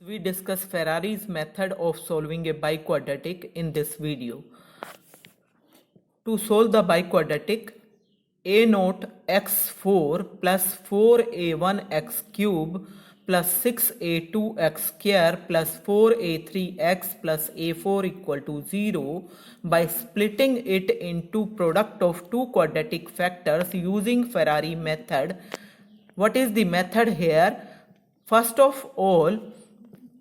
We discuss Ferrari's method of solving a biquadratic in this video. To solve the biquadratic, a naught x4 plus 4a1 x cube plus 6a2 x square plus 4a3x plus a4 equal to 0 by splitting it into product of two quadratic factors using Ferrari method. What is the method here? First of all,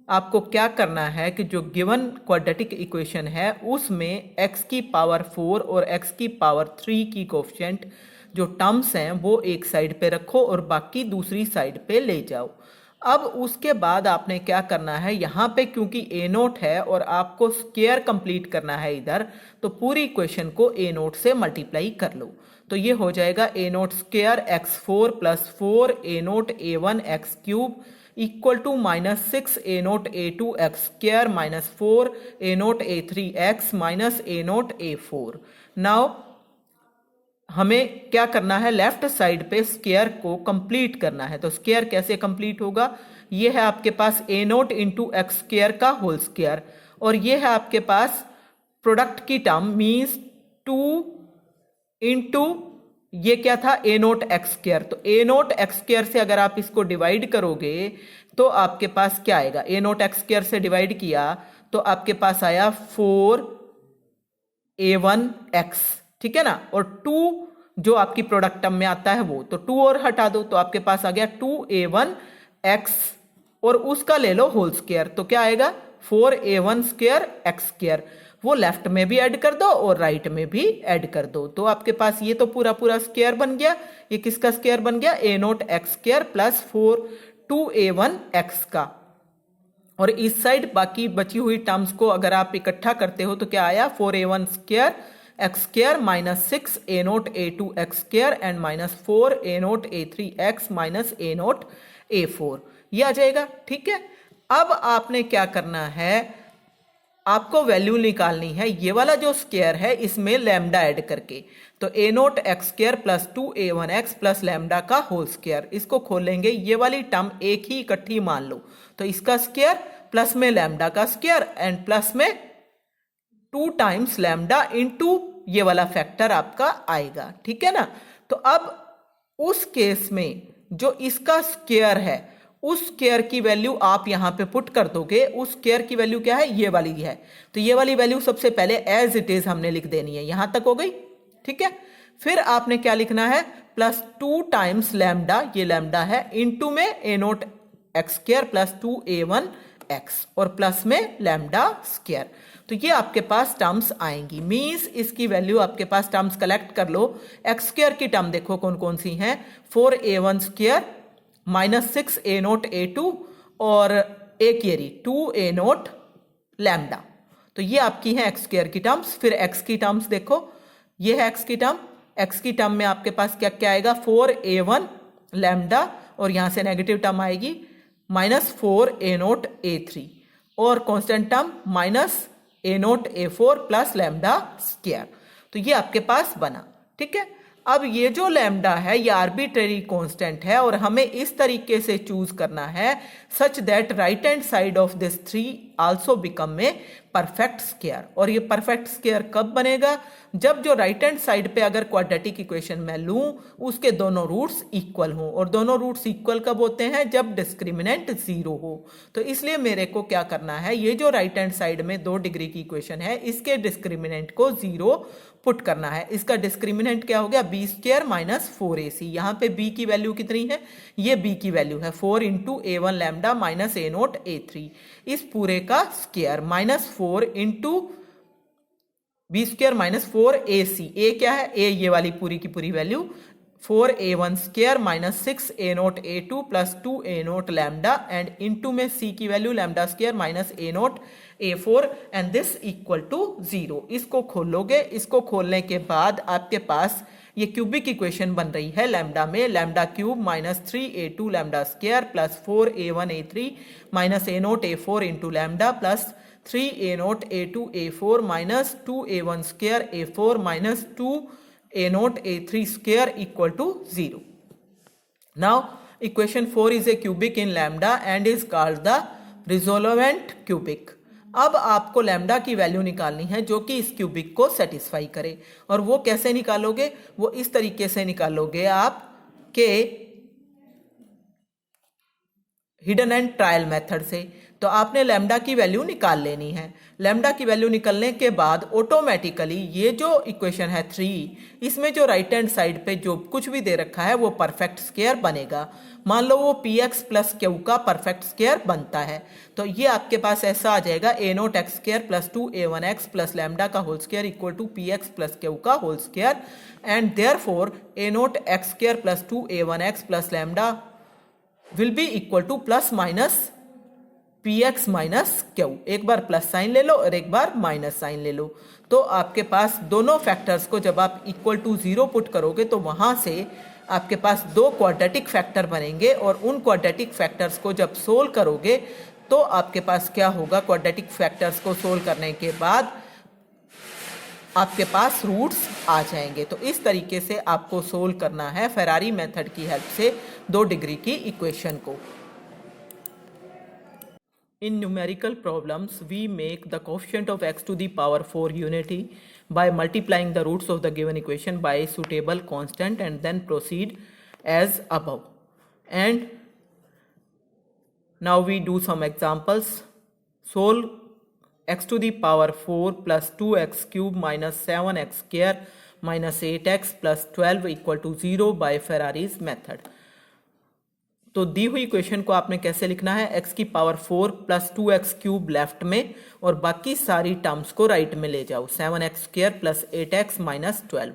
आपको क्या करना है कि जो given quadratic equation है उसमें x की power 4 और x की पावर 3 की कोफिशिएंट जो टर्म्स हैं वो एक साइड पे रखो और बाकी दूसरी साइड पे ले जाओ। अब उसके बाद आपने क्या करना है, यहाँ पे क्योंकि a नोट है और आपको स्क्वायर कंप्लीट करना है इधर, तो पूरी इक्वेशन को a नोट से मल्टीप्लाई कर लो। तो ये हो जाएगा a naught square x4 plus 4 a naught a1 x cube equal to minus 6 a naught a2 x square minus 4 a naught a3 x minus a naught a4। Now हमें क्या करना है, लेफ्ट साइड पे स्क्वायर को complete करना है। तो square कैसे कंप्लीट होगा, ये है आपके पास a note into x square का होल स्क्वायर और ये है आपके पास प्रोडक्ट की टर्म मीन्स 2 इंटू ये क्या था a नोट एक्स स्क्वायर। तो a नोट एक्स स्क्वायर से अगर आप इसको डिवाइड करोगे तो आपके पास क्या आएगा, a नोट एक्स स्क्वायर से डिवाइड किया तो आपके पास आया 4a1x, ठीक है ना, और 2 जो आपकी प्रोडक्ट टर्म में आता है वो, तो 2 और हटा दो तो आपके पास आ गया 2a1x और उसका ले लो होल स्क्वायर। तो क्या आएगा 4a1 स्क्वायर एक्स स्क्वायर, वो लेफ्ट में भी ऐड कर दो और राइट में भी ऐड कर दो। तो आपके पास ये तो पूरा पूरा स्क्वायर बन गया। ये किसका स्क्वायर बन गया, a note X square plus 2a1x का। और इस साइड बाकी बची हुई टर्म्स को अगर आप इकट्ठा करते हो तो क्या आया 4a1 square x square minus 6 a naught a2 x square and minus 4 a naught a3 x minus a naught a4, ये आ जाएगा। ठीक है, अब आपने क्या करना है, आपको वैल्यू निकालनी है ये वाला जो स्क्वायर है इसमें लैम्डा ऐड करके। तो a note X square plus 2a1x plus lambda का होल स्क्वायर, इसको खोलेंगे, ये वाली टर्म एक ही इकट्ठी मान लो। तो इसका स्क्वायर प्लस में लैम्डा का स्क्वायर एंड प्लस में 2 टाइम्स लैम्डा इनटू ये वाला फैक्टर आपका आएगा। ठीक है ना। तो अब उस केस में जो इसका स्क्वायर है उस स्क्वायर की वैल्यू आप यहां पे पुट कर दोगे। उस स्क्वायर की वैल्यू क्या है, ये वाली है। तो ये वाली वैल्यू सबसे पहले एज इट इज हमने लिख देनी है, यहां तक हो गई। ठीक है, फिर आपने क्या लिखना है, प्लस 2 टाइम्स लैम्डा, ये लैम्डा है, इनटू में a note X square plus 2a1x और प्लस में लैम्डा स्क्वायर। तो ये आपके पास टर्म्स आएंगी, मींस इसकी वैल्यू आपके पास टर्म्स कलेक्ट कर लो। एक्स स्क्वायर की टर्म देखो कौन कौन सी हैं, 4a1 square minus 6 a naught a2 और एक ये रही 2a नोट लैम्डा। तो ये आपकी है एक्स स्क्वायर की टर्म्स। फिर एक्स की टर्म्स देखो, ये है एक्स की टर्म। एक्स की टर्म में आपके पास क्या क्या आएगा, 4a1 लैम्डा और यहां से नेगेटिव टर्म आएगी माइनस 4a नोट a3 और constant term minus a naught a4 plus lambda square. तो ये आपके पास बना। ठीक है, अब ये जो लैम्डा है ये आर्बिट्रेरी कांस्टेंट है और हमें इस तरीके से चूज करना है सच that right hand side of this 3 also become में परफेक्ट स्क्वायर। और ये परफेक्ट स्क्वायर कब बनेगा, जब जो राइट हैंड साइड पे अगर क्वाड्रेटिक इक्वेशन मैं लूं उसके दोनों रूट्स इक्वल हो। और दोनों रूट्स इक्वल कब होते हैं, जब डिस्क्रिमिनेंट 0 हो। तो इसलिए मेरे को क्या करना है, ये जो राइट हैंड साइड में 2 डिग्री की इक्वेशन है इसके डिस्क्रिमिनेंट को 0 पुट करना है। इसका डिस्क्रिमिनेंट क्या हो गया, बी स्क्वायर माइनस 4ac। यहां पे b की वैल्यू कितनी है, ये b की वैल्यू है 4 into a1 lambda minus a naught a3, इस पूरे का square minus 4 into B square minus 4ac। a क्या है, a ये वाली पूरी की पूरी value 4a1 square minus 6 a naught a2 plus 2a naught lambda and into में c की value lambda square minus a naught a4 and this equal to 0। इसको खोलोगे, इसको खोलने के बाद आपके पास ये क्यूबिक इक्वेशन बन रही है लैम्डा में, lambda cube minus 3a2 lambda square plus 4a1 a3 minus a naught a4 into lambda plus 3a naught a2 a4 minus 2a1 square a4 minus 2a naught a3 square equal to 0। Now equation 4 is a cubic in lambda and is called the resolvent cubic. अब आपको lambda की value निकालनी है जो कि इस cubic को satisfy करे। और वो कैसे निकालोगे? वो इस तरीके से निकालोगे आप के हिडन एंड ट्रायल मेथड से। तो आपने लैम्डा की वैल्यू निकाल लेनी है। लैम्डा की वैल्यू निकलने के बाद ऑटोमेटिकली ये जो इक्वेशन है 3, इसमें जो राइट हैंड साइड पे जो कुछ भी दे रखा है वो परफेक्ट स्क्वायर बनेगा। मान लो वो पी एक्स प्लस क्यू का परफेक्ट स्क्वायर बनता है, तो ये आपके पास ऐसा आ जाएगा A nought X square plus 2a1x plus lambda का whole square equal to P X plus Q का whole square and therefore A nought X square plus 2a1x plus lambda will be equal to plus minus P X minus Q. एक बार plus sign ले लो और एक बार minus sign ले लो। तो आपके पास दोनों फैक्टर्स को जब आप इक्वल टू 0 पुट करोगे तो वहां से आपके पास दो क्वाड्रेटिक फैक्टर बनेंगे और उन क्वाड्रेटिक फैक्टर्स को जब सोल्व करोगे तो आपके पास क्या होगा? क्वाड्रेटिक फैक्टर्स को सोल्व करने के बाद आपके पास रूट्स आ जाएंगे। तो इस तरीके से आपको सोल्व करना है फेरारी मेथड की हेल्प से 2 डिग्री की इक्वेशन को। In numerical problems, we make the coefficient of x to the power 4 unity by multiplying the roots of the given equation by suitable constant and then proceed as above. And now we do some examples. Solve x to the power 4 plus 2x cube minus 7x square minus 8x plus 12 equal to 0 by Ferrari's method. तो दी हुई equation को आपने कैसे लिखना है? x की power 4 plus 2x cube left में और बाकी सारी टर्म्स को राइट में ले जाओ। 7x square plus 8x minus 12।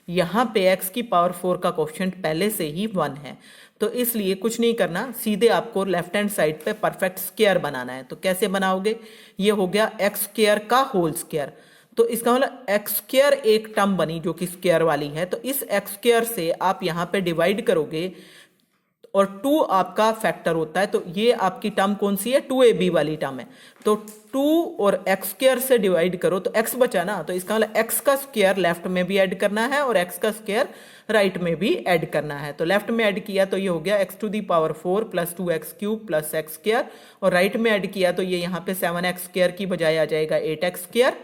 यहाँ पे x की पावर 4 का कोएफिशिएंट पहले से ही 1 है, तो इसलिए कुछ नहीं करना, सीधे आपको लेफ्ट हैंड साइड पे परफेक्ट स्क्वायर बनाना है। तो कैसे बनाओगे? ये हो गया x स्क्वायर का होल स्क्वायर। तो इसका मतलब एक्स स्क्वायर एक टर्म बनी जो कि स्क्वायर वाली है, तो इस एक्स स्क्वायर से आप यहाँ पे डिवाइड करोगे और 2 आपका फैक्टर होता है, तो ये आपकी टर्म कौन सी है? 2ab वाली टर्म है। तो 2 और एक्स स्क्वायर से डिवाइड करो तो x बचा ना, तो इसका मतलब x का स्क्वायर लेफ्ट में भी ऐड करना है और x का स्क्वायर राइट में भी ऐड करना है। तो लेफ्ट में ऐड किया तो ये हो गया x to the power 4 plus 2x cube plus x square, और राइट में ऐड किया तो ये यहाँ पे 7x स्क्वायर की बजाय आ जाएगा 8x square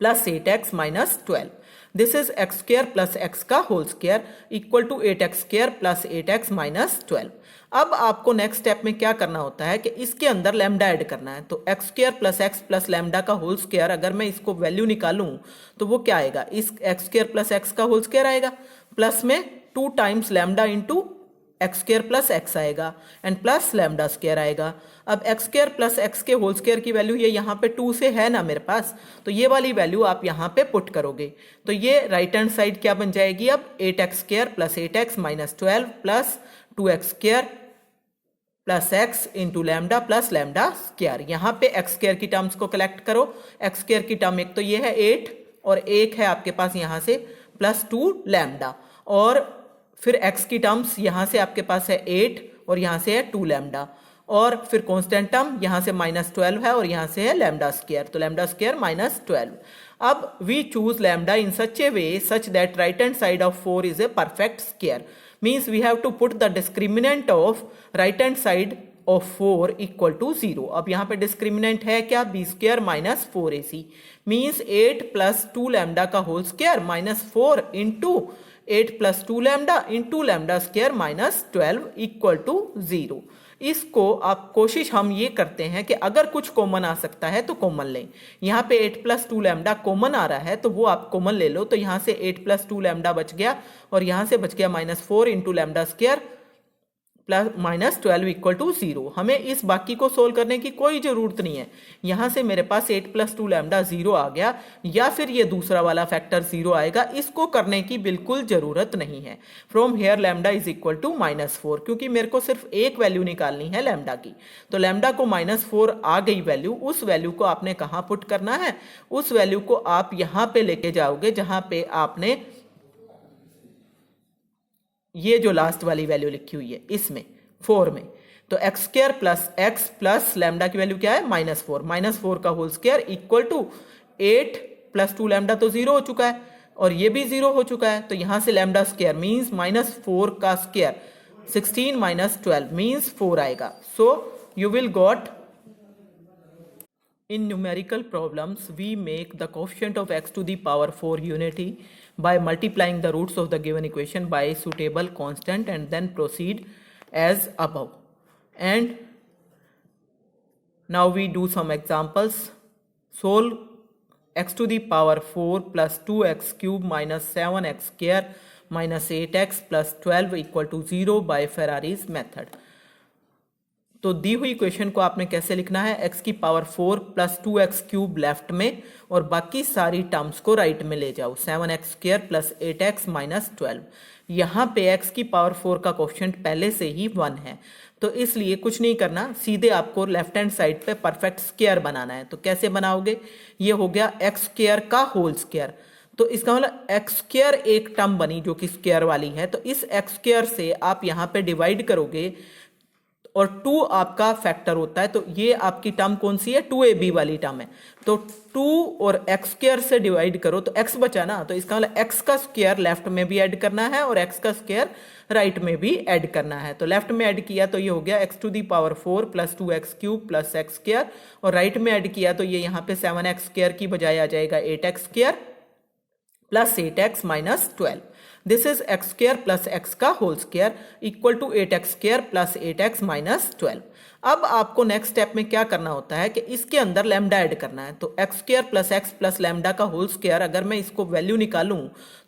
plus 8x minus 12। This is x square plus x का whole square equal to 8x square plus 8x minus 12। अब आपको नेक्स्ट स्टेप में क्या करना होता है कि इसके अंदर लैम्डा ऐड करना है। तो X square plus X plus lambda का होल स्क्वायर, अगर मैं इसको वैल्यू निकालूं तो वो क्या आएगा? इस एक्स स्क्वायर प्लस एक्स का होल स्क्वायर आएगा, प्लस में 2 times lambda into x square plus x आएगा एंड प्लस लैम्डा स्क्वायर आएगा। अब एक्स स्क्वायर प्लस एक्स के होल स्क्वायर की वैल्यू ये यहाँ पे 2 से है ना मेरे पास, तो ये वाली वैल्यू आप यहाँ पे पुट करोगे तो ये राइट हैंड साइड क्या बन जाएगी? अब 8x square plus 8x minus 12 plus 2x square plus x into lambda plus lambda square. यहाँ पे एक्स स्क्वायर की टर्म्स को कलेक्ट करो। एक्स स्क्वायर की टर्म एक तो ये है 8 और एक है आपके पास यहाँ से प्लस 2 लैम्डा, और फिर x की टर्म्स यहाँ से आपके पास है 8 और यहाँ से है 2 लैम्डा, और फिर कांस्टेंट टर्म यहाँ से माइनस 12 है और यहाँ से है लैम्डा स्क्वायर, तो लैम्डा स्क्वायर माइनस 12। अब we choose lambda in such a way such that right hand side of 4 is a perfect square, means we have to put the discriminant of right hand side of 4 equal to 0। अब यहाँ पे discriminant है क्या? B square minus 4ac, means 8 plus 2 lambda का whole square minus 4 into 8 plus 2 lambda into lambda square minus 12 equal to 0। इसको आप कोशिश हम ये करते हैं कि अगर कुछ कॉमन आ सकता है तो कॉमन लें। यहाँ पे 8 प्लस 2 लैम्डा कॉमन आ रहा है तो वो आप कॉमन ले लो, तो यहाँ से 8 प्लस 2 लैम्डा बच गया और यहाँ से बच गया minus 4 into lambda square plus minus 12 equal to 0। हमें इस बाकी को सोल्व करने की कोई जरूरत नहीं है। यहाँ से मेरे पास 8 प्लस 2 लैम्डा 0 आ गया, या फिर ये दूसरा वाला फैक्टर 0 आएगा, इसको करने की बिल्कुल जरूरत नहीं है। From here lambda is equal to minus 4, क्योंकि मेरे को सिर्फ एक वैल्यू निकालनी है लैम्डा की, तो लैम्डा को माइनस 4 आ गई वैल्यू। उस वैल्यू को आपने कहाँ पुट करना है? उस वैल्यू को आप यहाँ पे लेके जाओगे जहाँ पे आपने ये जो लास्ट वाली वैल्यू लिखी हुई है इसमें 4 में, तो X square plus X plus lambda की वैल्यू क्या है? माइनस 4। माइनस 4 का whole square equal to 8 plus 2 lambda तो 0 हो चुका है और ये भी 0 हो चुका है, तो यहां से लैम्डा स्क्वायर मीन्स माइनस 4 का स्क्वायर 16 माइनस 12 मीन्स 4 आएगा। So you will got In numerical problems, we make the coefficient of x to the power 4 unity by multiplying the roots of the given equation by a suitable constant and then proceed as above. And now we do some examples. Solve x to the power 4 plus 2x cube minus 7x square minus 8x plus 12 equal to 0 by Ferrari's method. तो दी हुई equation को आपने कैसे लिखना है, x की power 4 plus 2x cube left में और बाकी सारी टर्म्स को राइट में ले जाओ, 7x square plus 8x minus 12। यहाँ पे x की पावर 4 का कोएफिशिएंट पहले से ही 1 है, तो इसलिए कुछ नहीं करना, सीधे आपको लेफ्ट हैंड साइड पे परफेक्ट स्क्वायर बनाना है। तो कैसे बनाओगे, ये हो गया x स्क्वायर का होल स्क्वायर, तो इसका मतलब एक्स स्क्वायर एक टर्म बनी जो कि स्क्वायर वाली है, तो इस एक्स स्क्वायर से आप यहाँ पे डिवाइड करोगे और 2 आपका फैक्टर होता है, तो ये आपकी टर्म कौन सी है, 2ab वाली टर्म है। तो 2 और एक्स स्क्वायर से डिवाइड करो तो x बचा ना, तो इसका मतलब x का स्क्वायर लेफ्ट में भी ऐड करना है और x का स्क्वायर राइट में भी ऐड करना है। तो लेफ्ट में ऐड किया तो ये हो गया x to the power 4 plus 2x cube plus x square, और राइट में ऐड किया तो ये यहाँ पे 7x स्क्वायर की बजाय आ जाएगा 8x square plus 8x minus 12। This is x square plus x का whole square equal to 8x square plus 8x minus 12। अब आपको नेक्स्ट स्टेप में क्या करना होता है कि इसके अंदर लैम्डा ऐड करना है। तो X square plus X plus lambda का होल स्क्वायर, अगर मैं इसको वैल्यू निकालूं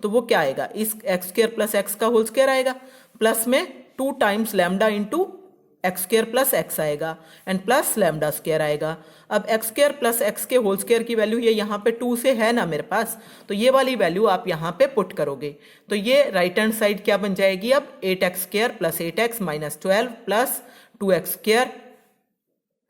तो वो क्या आएगा, इस एक्स स्क्वायर प्लस एक्स का होल स्क्वायर आएगा, प्लस में 2 times lambda into x square plus x आएगा एंड प्लस लैम्डा स्क्वायर आएगा। अब एक्स स्क्वायर प्लस एक्स के होल स्क्वायर की वैल्यू ये यहाँ पे 2 से है ना मेरे पास, तो ये वाली वैल्यू आप यहाँ पे पुट करोगे तो ये राइट हैंड साइड क्या बन जाएगी, अब 8x square plus 8x minus 12 plus 2x square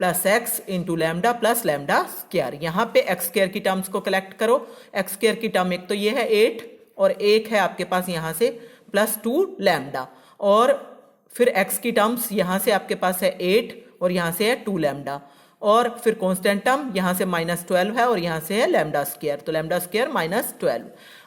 plus x into lambda plus lambda square. यहाँ पे एक्स स्क्वायर की टर्म्स को कलेक्ट करो, एक्स स्क्वायर की टर्म एक तो ये है 8 और एक है आपके पास यहाँ से प्लस 2 लैम्डा, और फिर x की टर्म्स यहाँ से आपके पास है 8 और यहाँ से है 2 लैम्डा, और फिर कांस्टेंट टर्म यहाँ से माइनस 12 है और यहाँ से है लैम्डा स्क्वायर, तो लैम्डा स्क्वायर माइनस 12।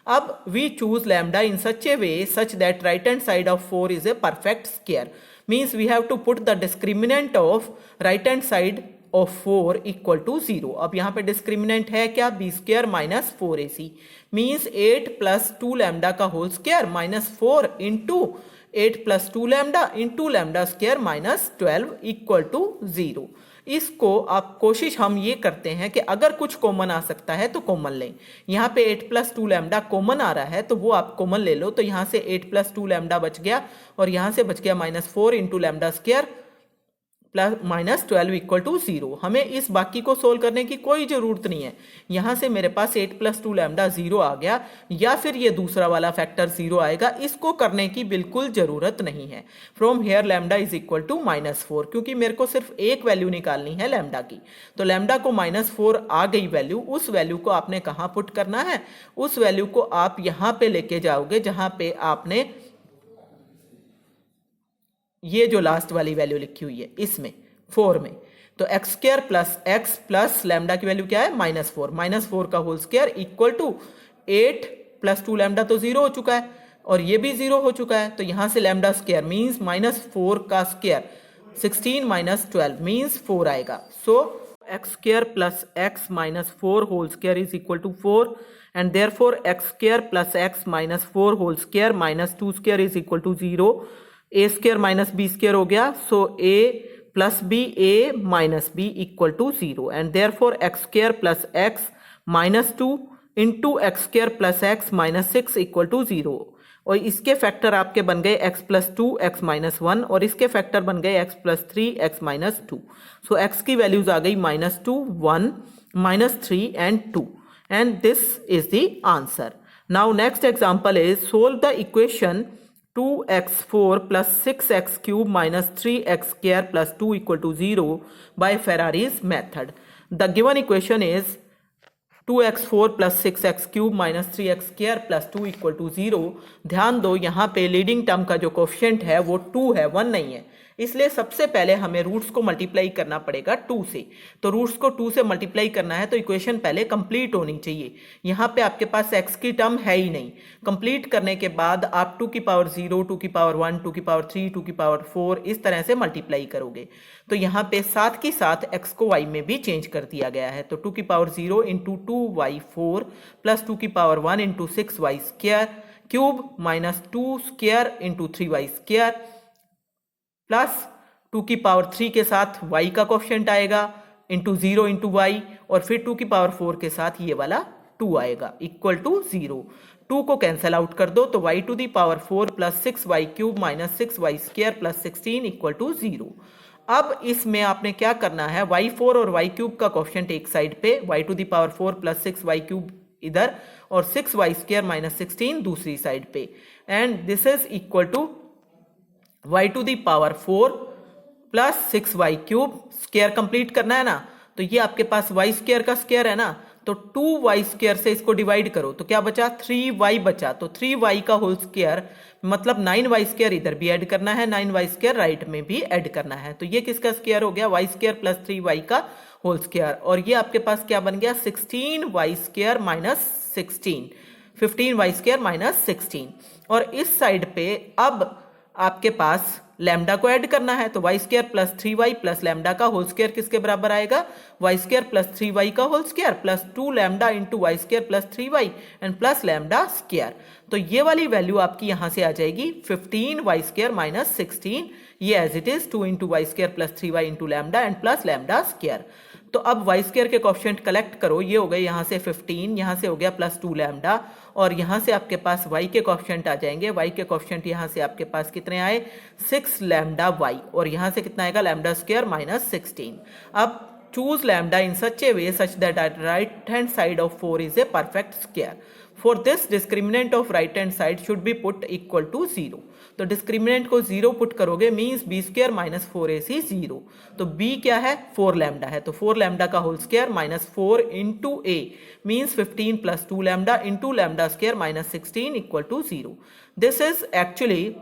अब we choose lambda in such a way such that right hand side of 4 is a perfect square, means we have to put the discriminant of right hand side of 4 equal to 0। अब यहाँ पे discriminant है क्या, B square minus 4ac, means 8 plus 2 lambda का whole square minus 4 into 8 plus 2 lambda into lambda square minus 12 equal to 0। इसको आप कोशिश हम ये करते हैं कि अगर कुछ कॉमन आ सकता है तो कॉमन लें। यहाँ पे 8 प्लस 2 लैम्डा कॉमन आ रहा है तो वो आप कॉमन ले लो, तो यहाँ से 8 प्लस 2 लैम्डा बच गया और यहाँ से बच गया minus 4 into lambda square plus minus 12 equal to 0। हमें इस बाकी को सोल्व करने की कोई जरूरत नहीं है, यहाँ से मेरे पास 8 प्लस 2 लैम्डा 0 आ गया या फिर ये दूसरा वाला फैक्टर 0 आएगा, इसको करने की बिल्कुल जरूरत नहीं है। From here lambda is equal to minus 4, क्योंकि मेरे को सिर्फ एक वैल्यू निकालनी है लैम्डा की, तो लैम्डा को माइनस 4 आ गई वैल्यू, उस वैल्यू को आपने कहाँ पुट करना है, उस वैल्यू को आप यहाँ पे लेके जाओगे जहां पे आपने ये जो लास्ट वाली वैल्यू लिखी हुई है इसमें 4 में, तो X square plus X plus lambda की वैल्यू क्या है, माइनस 4, माइनस 4 का whole square equal to 8 plus 2 lambda तो 0 हो चुका है और ये भी 0 हो चुका है, तो यहां से लैम्डा स्क्वायर मीन्स माइनस 4 का स्क्वायर 16 माइनस 12 मीन्स 4 आएगा। So x square plus x minus 4 whole square is equal to 4 and therefore x square plus x minus 4 whole square minus 2 square is equal to 0। A square minus B square हो गया, so A plus B A minus B equal to 0 and therefore x square plus x minus 2 into x square plus x minus 6 equal to 0, और इसके factor आपके बन गए x plus 2 x minus 1 और इसके factor बन गए एक्स प्लस 3 एक्स माइनस 2। सो x की वैल्यूज आ गई minus 2 1 minus 3 and 2 and this is the answer. Now next example is solve the equation 2x4 plus 6x cube minus 3x square plus 2 equal to 0 by Ferrari's method. The given equation is 2x4 plus 6x cube minus 3x square plus 2 equal to 0। ध्यान दो यहाँ पे leading term का जो coefficient है वो 2 है, 1 नहीं है। इसलिए सबसे पहले हमें रूट्स को मल्टीप्लाई करना पड़ेगा 2 से। तो रूट्स को 2 से मल्टीप्लाई करना है तो इक्वेशन पहले कंप्लीट होनी चाहिए। यहाँ पे आपके पास x की टर्म है ही नहीं। कंप्लीट करने के बाद आप 2 की पावर 0, 2 की पावर 1, 2 की पावर 3, 2 की पावर 4 इस तरह से मल्टीप्लाई करोगे। तो यहाँ पे साथ की साथ x को y में भी चेंज कर दिया गया है। तो 2 की पावर 0 इंटू 2y4 प्लस 2 की power 1 into 6y square cube minus 2 square into 3y square plus 2 की पावर 3 के साथ y का कोफिशिएंट आएगा इंटू 0 इंटू वाई और फिर 2 की पावर 4 के साथ ये वाला 2 आएगा इक्वल टू 0। 2 को कैंसिल आउट कर दो तो y to the power 4 plus 6y cube minus 6y square plus 16 equal to 0। अब इसमें आपने क्या करना है, y4 और y क्यूब का कोफिशिएंट एक साइड पे, y to the power 4 plus 6y cube इधर और 6y स्क्वायर माइनस 16 दूसरी साइड पे, and this is equal to y to the power 4 plus 6y cube square complete करना है ना। तो ये आपके पास y स्क्वायर का स्क्वायर है ना, तो 2y स्क्वायर से इसको डिवाइड करो तो क्या बचा, 3y बचा। तो 3y का होल स्क्वायर मतलब 9y स्क्वायर इधर भी ऐड करना है, 9y स्क्वायर राइट में भी ऐड करना है। तो ये किसका स्क्वायर हो गया, y स्क्वायर प्लस 3y का होल स्क्वायर। और ये आपके पास क्या बन गया, 16y square minus 16, 15y square minus 16। और इस साइड पे अब आपके पास लैम्डा को ऐड करना है तो y square plus 3y plus lambda का होल स्क्वायर किसके बराबर आएगा, y स्क्वायर प्लस 3y का whole square plus 2 lambda into y square plus 3y and plus lambda square. तो ये वाली वैल्यू आपकी यहां से आ जाएगी 15y स्क्वायर माइनस 16, ये as it is 2 into Y square plus 3y into lambda and plus lambda square. तो अब y स्क्वायर के कोफिशिएंट कलेक्ट करो, ये हो गए यहाँ से 15, यहाँ से हो गया प्लस 2 लैम्डा और यहाँ से आपके पास y के कोफिशिएंट आ जाएंगे। y के कोफिशिएंट यहाँ से आपके पास कितने आए, 6 लैम्डा y और यहाँ से कितना आएगा लैम्डा स्क्वायर माइनस 16। अब choose lambda in such a way such that at right hand side of 4 is a perfect square. For this discriminant of right hand side should be put equal to 0. तो discriminant को 0 put करोगे means B square minus 4ac 0। तो b क्या है, 4 lambda है तो 4 lambda का whole square minus 4 into a means 15 plus 2 lambda into lambda square minus 16 equal to 0। This is actually,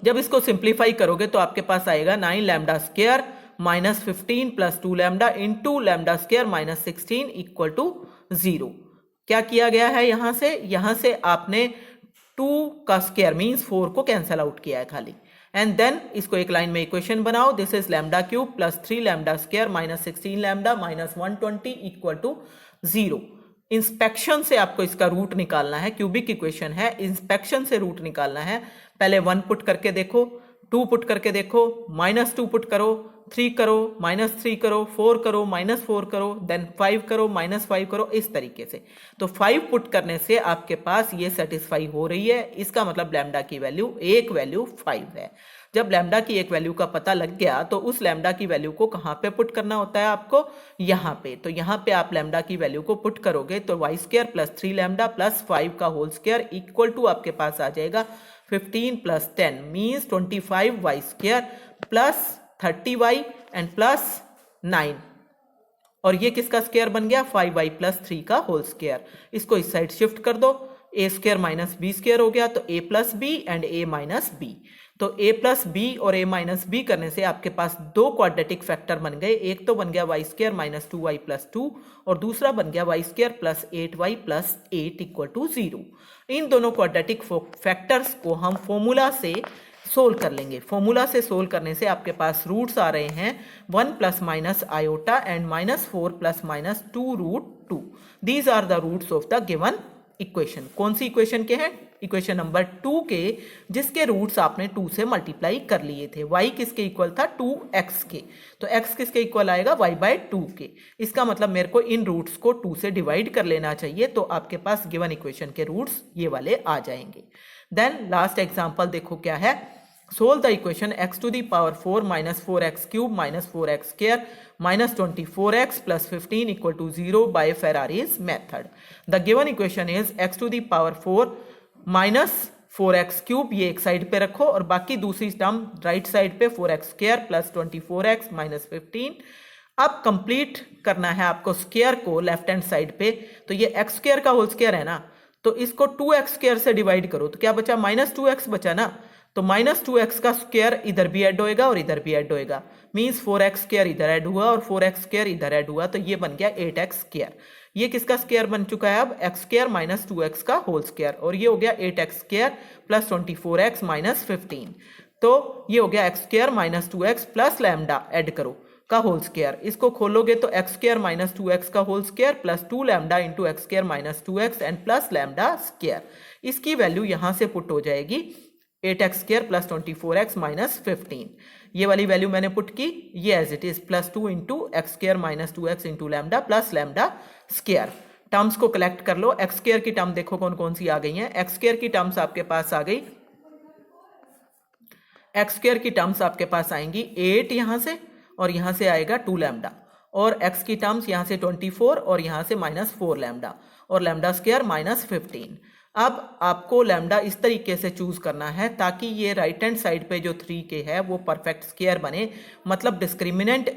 जब इसको सिंप्लीफाई करोगे तो आपके पास आएगा 9 lambda square minus 15 plus 2 lambda into lambda square minus 16 equal to 0। क्या किया गया है, यहां से आपने 2 का स्क्वायर मींस 4 को कैंसिल आउट किया है खाली, एंड देन इसको एक लाइन में इक्वेशन बनाओ। This is lambda cube plus 3 lambda square minus 16 lambda minus 120 equal to 0। Inspection से आपको इसका रूट निकालना है, क्यूबिक इक्वेशन है, इंस्पेक्शन से रूट निकालना है। पहले 1 पुट करके देखो, 2 पुट करके देखो, माइनस 2 पुट करो, 3 करो, माइनस 3 करो, 4 करो, माइनस 4 करो, देन 5 करो, माइनस 5 करो, इस तरीके से। तो 5 पुट करने से आपके पास ये सेटिस्फाई हो रही है, इसका मतलब लैम्डा की वैल्यू, एक वैल्यू 5 है। जब लैम्डा की एक वैल्यू का पता लग गया तो उस लैम्डा की वैल्यू को कहां पे पुट करना होता है आपको, यहां पे। तो यहां पे आप लैम्डा की वैल्यू को पुट करोगे तो Y square plus 3 lambda plus 5 का होल स्क्वायर इक्वल टू आपके पास आ जाएगा 15 plus 10 means 25 Y square plus 30y and plus 9 और ये किसका स्क्वायर बन गया, 5y प्लस 3 का होल स्क्वायर। इसको इस साइड शिफ्ट कर दो, a square minus B square हो गया तो a plus B and a minus B. तो a प्लस बी और a माइनस बी करने से आपके पास 2 क्वाड्रेटिक फैक्टर बन गए। एक तो बन गया y square minus 2y plus 2 और दूसरा बन गया y square plus 8y plus 8 equal to 0। इन दोनों क्वाड्रेटिक फैक्टर्स को हम फॉर्मूला से सोल्व कर लेंगे। फॉर्मूला से सोल्व करने से आपके पास रूट्स आ रहे हैं 1 plus minus iota and minus 4 plus minus 2 root 2। These are the roots of the given equation. कौन सी इक्वेशन के हैं, इक्वेशन नंबर 2 के, जिसके रूट्स आपने 2 से मल्टीप्लाई कर लिए थे। y किसके इक्वल था, 2x के, तो x किसके इक्वल आएगा, y बाय 2 के। इसका मतलब मेरे को इन रूट्स को 2 से डिवाइड कर लेना चाहिए तो आपके पास गिवन इक्वेशन के रूट्स ये वाले आ जाएंगे। देन लास्ट एग्जांपल देखो क्या है, solve the equation x to the power 4 minus 4x cube minus 4x square minus 24x plus 15 equal to 0 by Ferrari's method. The given equation is x to the power 4 minus 4x cube, ये एक side पे रखो और बाकी दूसरी term right side पे 4x square plus 24x minus 15। अब complete करना है आपको स्क्वायर को लेफ्ट हैंड साइड पे, तो ये x स्क्वायर का होल स्क्वायर है ना, तो इसको 2x स्क्वायर से डिवाइड करो तो क्या बचा, माइनस 2x बचा ना। तो -2x का स्क्वायर इधर भी ऐड होएगा और इधर भी ऐड होएगा, मींस 4x स्क्वायर इधर ऐड हुआ और 4x स्क्वायर इधर ऐड हुआ, तो ये बन गया 8x स्क्वायर। ये किसका स्क्वायर बन चुका है अब? x स्क्वायर माइनस 2x का होल स्क्वायर, और ये हो गया 8x square plus 24x minus 15। तो ये हो गया x square minus 2x plus lambda add करो का होल स्क्वायर। इसको खोलोगे तो x स्क्वायर माइनस 2x का whole square plus 2 lambda into x square minus 2x and plus lambda square. इसकी वैल्यू यहां से पुट हो जाएगी 8x square plus 24x minus 15। ये वाली वैल्यू मैंने पुट की, ये as it is plus 2 into x square minus 2x into lambda plus lambda square. Terms को कलेक्ट कर लो। एक्स स्क्वायर की टर्म देखो कौन कौन सी आ गई हैं। एक्स स्क्वायर की टर्म्स आपके पास आ गई, एक्स स्क्वायर की टर्म्स आपके पास आएंगी 8 यहां से, और यहां से आएगा 2 लैम्डा, और x की टर्म्स यहां से 24 और यहां से माइनस 4 लैम्डा, और लैम्डा स्क्वायर माइनस 15। अब आपको लैम्डा इस तरीके से चूज करना है ताकि ये राइट हैंड साइड पे जो 3k है वो परफेक्ट स्क्वायर बने, मतलब डिस्क्रिमिनेंट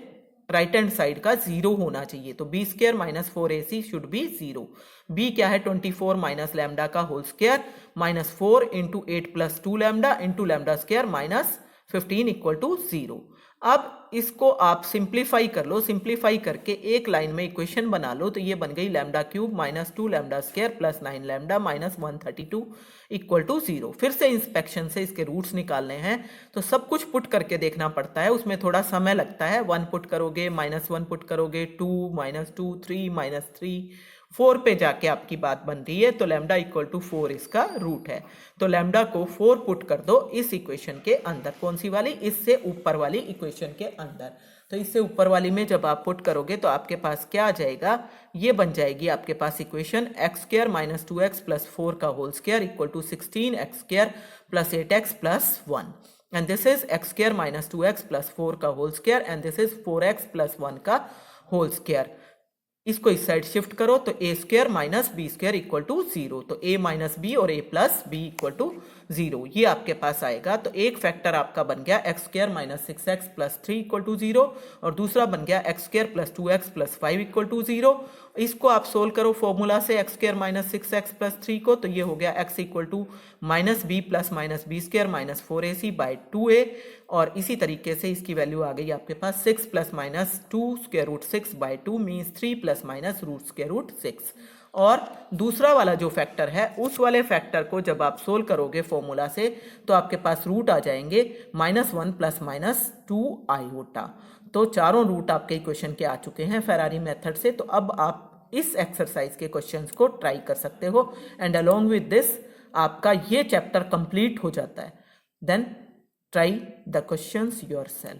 राइट हैंड साइड का 0 होना चाहिए। तो b square minus 4ac should be 0। b क्या है? 24 माइनस लैम्डा का whole square minus 4 into 8 plus 2 lambda into lambda square minus 15 equal to 0। अब इसको आप सिंप्लीफाई कर लो, सिंप्लीफाई करके एक लाइन में इक्वेशन बना लो, तो ये बन गई lambda cube minus 2 lambda square plus 9 lambda minus 132 equal to 0। फिर से इंस्पेक्शन से इसके रूट्स निकालने हैं, तो सब कुछ पुट करके देखना पड़ता है, उसमें थोड़ा समय लगता है। 1 पुट करोगे, -1 पुट करोगे, 2 -2 3 -3 4 पे जाके आपकी बात बन रही है, तो लैम्डा इक्वल टू 4 इसका रूट है। तो लैम्डा को 4 पुट कर दो इस इक्वेशन के अंदर। कौन सी वाली? इससे ऊपर वाली इक्वेशन के अंदर। तो इससे ऊपर वाली में जब आप पुट करोगे तो आपके पास क्या आ जाएगा? ये बन जाएगी आपके पास equation x square minus 2x plus 4 का whole square equal to 16x square plus 8x plus 1, and this is x square minus 2x plus 4 का whole square, and this is 4x plus 1 का होल स्क्वायर। इसको इस side shift करो तो a square minus B square equal to 0, तो a minus B और a plus B equal to 0 ये आपके पास आएगा। तो एक फैक्टर आपका बन गया X square minus 6x plus 3 equal to 0, और दूसरा बन गया X square plus 2x plus 5 equal to 0। इसको आप सोल्व करो फॉर्मूला से x square minus 6x plus 3 को, तो ये हो गया x equal to minus B plus minus B square minus 4ac by 2a, और इसी तरीके से इसकी वैल्यू आ गई आपके पास 6 plus minus 2 square root 6 by 2 means 3 plus minus root square root 6। और दूसरा वाला जो फैक्टर है उस वाले फैक्टर को जब आप सोल्व करोगे फॉर्मूला से तो आपके पास रूट आ जाएंगे -1 प्लस माइनस 2 आयोटा। तो चारों रूट आपके इक्वेशन के आ चुके हैं फेरारी मेथड से। तो अब आप इस एक्सरसाइज के क्वेश्चंस को ट्राई कर सकते हो, एंड अलोंग विद दिस आपका ये चैप्टर कंप्लीट हो जाता है। Then try the questions yourself.